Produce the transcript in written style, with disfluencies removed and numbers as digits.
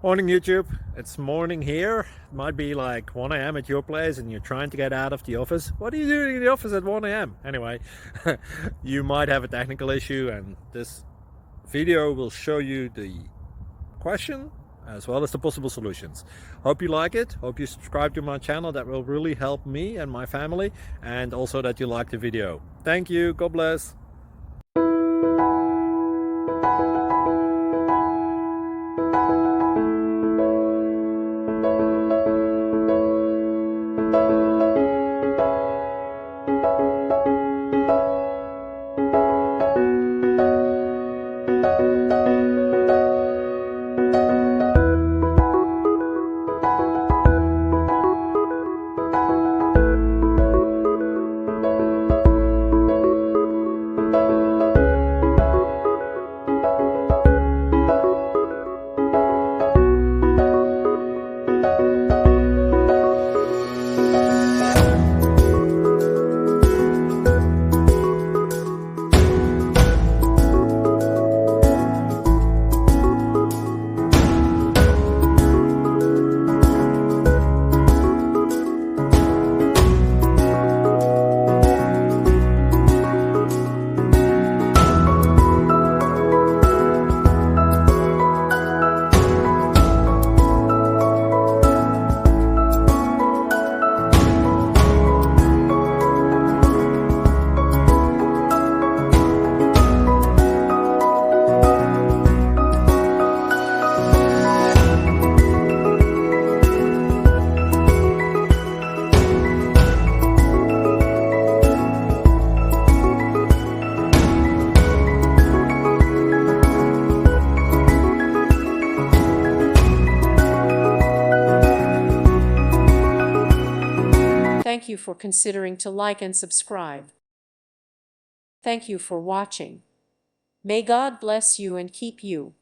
Morning YouTube, it's morning here. It might be like 1 a.m. at your place and you're trying to get out of the office. What are you doing in the office at 1 a.m.? Anyway, you might have a technical issue and this video will show you the question as well as the possible solutions. Hope you like it, hope you subscribe to my channel. That will really help me and my family, and also that you like the video. Thank you, God bless. Thank you for considering to like and subscribe. Thank you for watching. May God bless you and keep you.